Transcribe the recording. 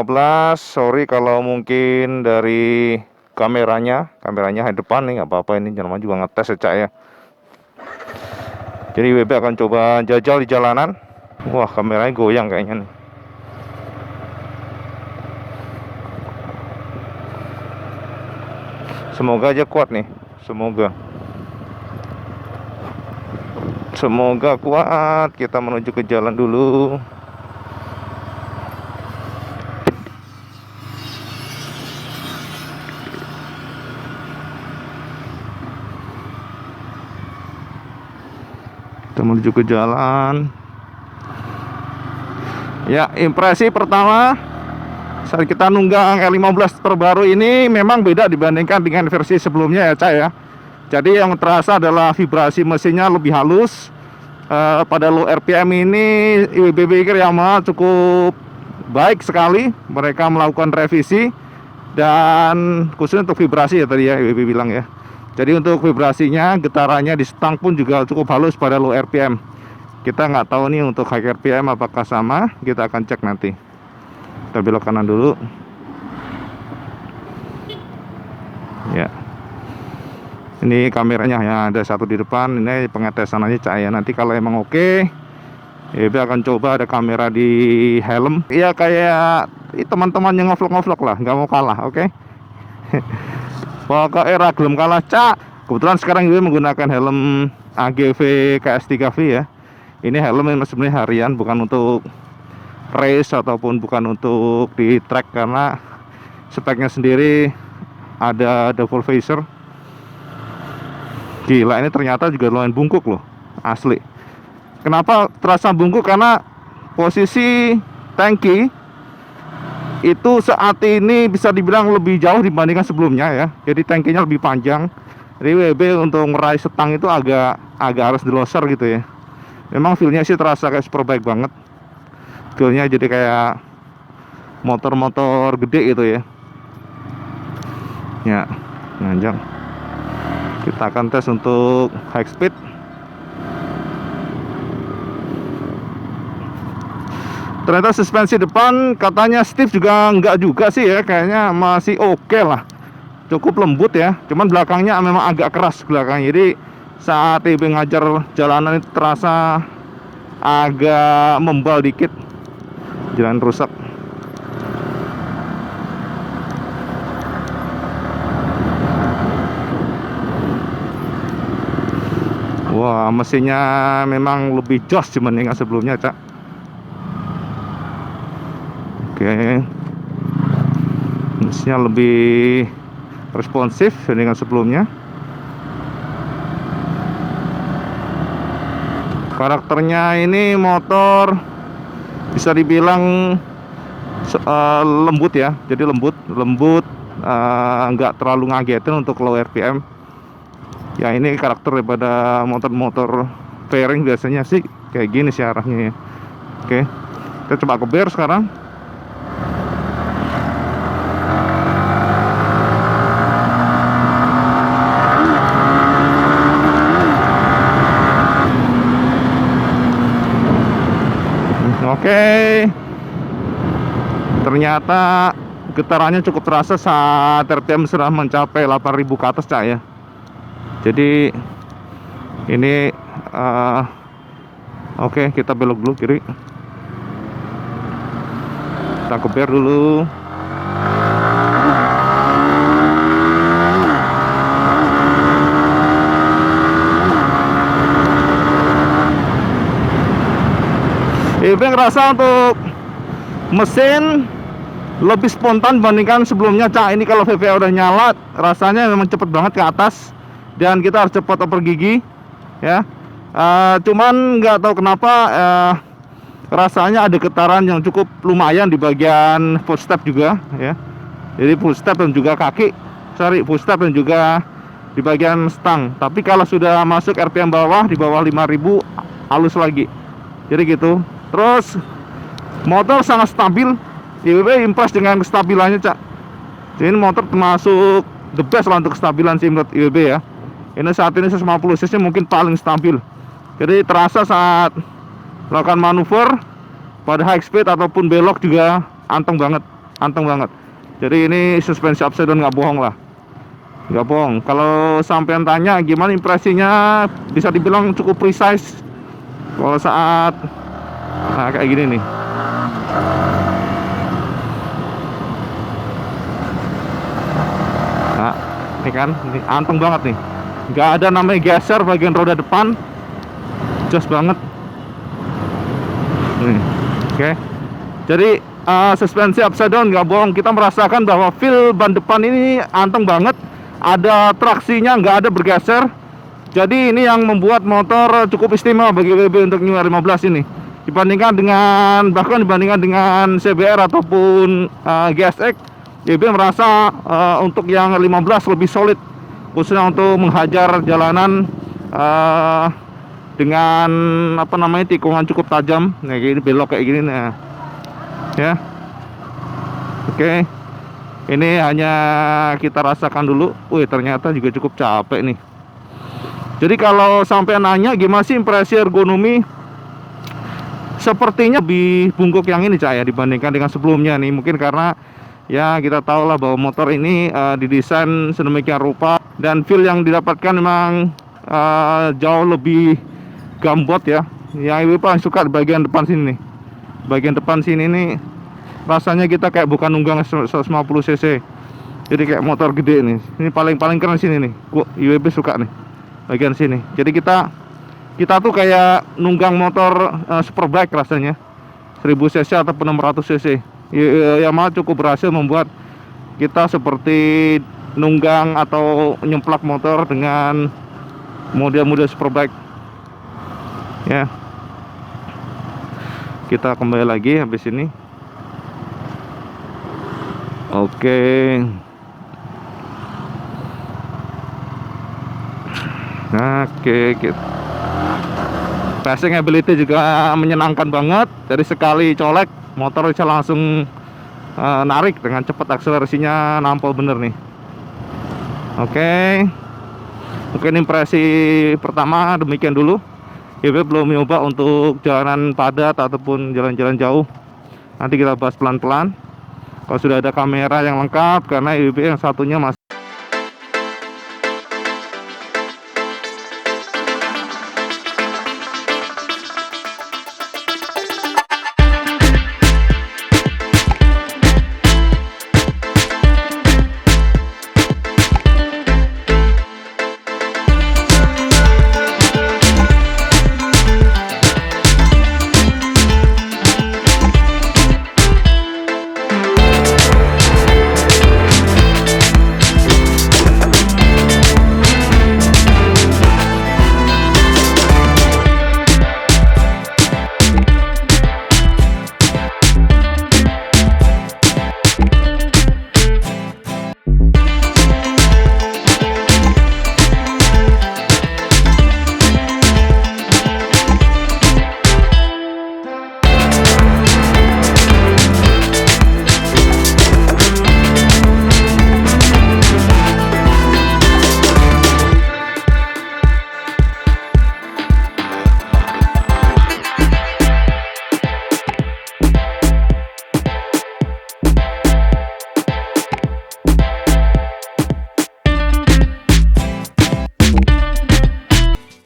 15. Sorry kalau mungkin dari kameranya di depan nih, nggak apa-apa, ini namanya juga ngetes ya Cak ya. Jadi WB akan coba jajal di jalanan. Wah, kameranya goyang kayaknya nih. Semoga aja kuat nih, semoga kuat. Kita menuju ke jalan dulu. Kita menuju ke jalan. Ya, impresi pertama saat kita nunggang L15 terbaru ini memang beda dibandingkan dengan versi sebelumnya ya Cak ya. Jadi yang terasa adalah vibrasi mesinnya lebih halus. Pada low RPM ini IWB Baker Yamaha cukup baik sekali. Mereka melakukan revisi dan khususnya untuk vibrasi ya tadi ya IWB bilang ya. Jadi untuk vibrasinya, getarannya di stang pun juga cukup halus pada low RPM. Kita nggak tahu nih untuk high RPM apakah sama. Kita akan cek nanti. Kita belok kanan dulu. Ya. Ini kameranya ya, ada satu di depan. Ini pengetesan aja Cak ya. Nanti kalau emang oke, IWB akan coba ada kamera di helm. Iya kayak teman-teman yang ngevlog lah, nggak mau kalah, oke? Pokoknya gelem kalah Cak. Kebetulan sekarang IWB menggunakan helm AGV KS3V ya. Ini helm yang sebenarnya harian, bukan untuk race ataupun bukan untuk di track, karena speknya sendiri ada double visor. Gila, ini ternyata juga lumayan bungkuk loh, asli. Kenapa terasa bungkuk? Karena posisi tangki itu saat ini bisa dibilang lebih jauh dibandingkan sebelumnya ya. Jadi tangkinya lebih panjang. Jadi WB untuk meraih setang itu agak harus diloser gitu ya. Memang feelnya sih terasa kayak superbike banget. Feelnya jadi kayak motor-motor gede gitu ya. Ya, nanjang. Kita akan tes untuk high speed. Ternyata suspensi depan katanya stiff juga enggak juga sih ya. Kayaknya masih oke lah. Cukup lembut ya. Cuman belakangnya memang agak keras belakang. Jadi saat IB ngajar jalanan itu terasa agak membal dikit. Jalan rusak. Wah, mesinnya memang lebih jos dibandingkan sebelumnya Cak. Oke. Mesinnya lebih responsif dibandingkan sebelumnya. Karakternya ini motor bisa dibilang lembut ya. Jadi lembut, nggak terlalu ngagetin untuk low RPM. Ya ini karakter daripada motor-motor fairing biasanya sih kayak gini sih arahnya ya. Oke, kita coba ke bar sekarang. Oke, ternyata getarannya cukup terasa saat RPM sudah mencapai 8.000 ke atas Cak ya. Jadi ini oke, kita belok dulu kiri. Kita ke bar dulu. IB ngerasa untuk mesin lebih spontan dibandingkan sebelumnya Cak. Ini kalau VVA udah nyala rasanya memang cepet banget ke atas. Dan kita harus cepat oper gigi ya. Cuman nggak tahu kenapa rasanya ada getaran yang cukup lumayan di bagian footstep juga ya. Jadi footstep dan juga footstep dan juga di bagian stang. Tapi kalau sudah masuk RPM bawah, di bawah 5.000 halus lagi. Jadi gitu. Terus motor sangat stabil. IWB impress dengan kestabilannya Cak. Jadi motor termasuk the best lah untuk kestabilan sih menurut IWB ya. Ini saat ini 150 cc mungkin paling stabil. Jadi terasa saat melakukan manuver pada high speed ataupun belok juga anteng banget. anteng banget. Jadi ini suspensi upside down, nggak bohong lah, nggak bohong. Kalau sampean tanya gimana impresinya, bisa dibilang cukup precise kalau saat kayak gini nih. Nah, ini kan, ini anteng banget nih, nggak ada namanya geser bagian roda depan, jos banget nih. Oke, jadi suspensi upside down, nggak bohong, kita merasakan bahwa feel ban depan ini anteng banget, ada traksinya, nggak ada bergeser. Jadi ini yang membuat motor cukup istimewa bagi WB untuk New R15 ini, dibandingkan dengan CBR ataupun GSX. WB merasa untuk yang 15 lebih solid, khususnya untuk menghajar jalanan dengan tikungan cukup tajam. Nah, gini belok kayak gini, nah ya. Oke, ini hanya kita rasakan dulu. Wih, ternyata juga cukup capek nih. Jadi kalau sampai nanya gimana sih impresi ergonomi, sepertinya lebih bungkuk yang ini Cak ya, dibandingkan dengan sebelumnya nih. Mungkin karena ya kita tahu lah bahwa motor ini didesain sedemikian rupa, dan feel yang didapatkan memang jauh lebih gambot ya. Yang paling suka di bagian depan sini nih. Bagian depan sini nih rasanya kita kayak bukan nunggang 150 cc. Jadi kayak motor gede nih. Ini paling keren sini nih. IWB suka nih bagian sini. Jadi kita tuh kayak nunggang motor superbike rasanya, 1000 cc ataupun 600 cc. Yamaha cukup berhasil membuat kita seperti nunggang atau nyemplak motor dengan model-model superbike ya. Kita kembali lagi habis ini. Oke. Oke. Passing ability juga menyenangkan banget. Dari sekali colek motor bisa langsung narik dengan cepat, akselerasinya nampol bener nih. Oke. Mungkin impresi pertama demikian dulu. IWB belum nyoba untuk jalanan padat ataupun jalan-jalan jauh. Nanti kita bahas pelan-pelan kalau sudah ada kamera yang lengkap, karena IWB yang satunya masih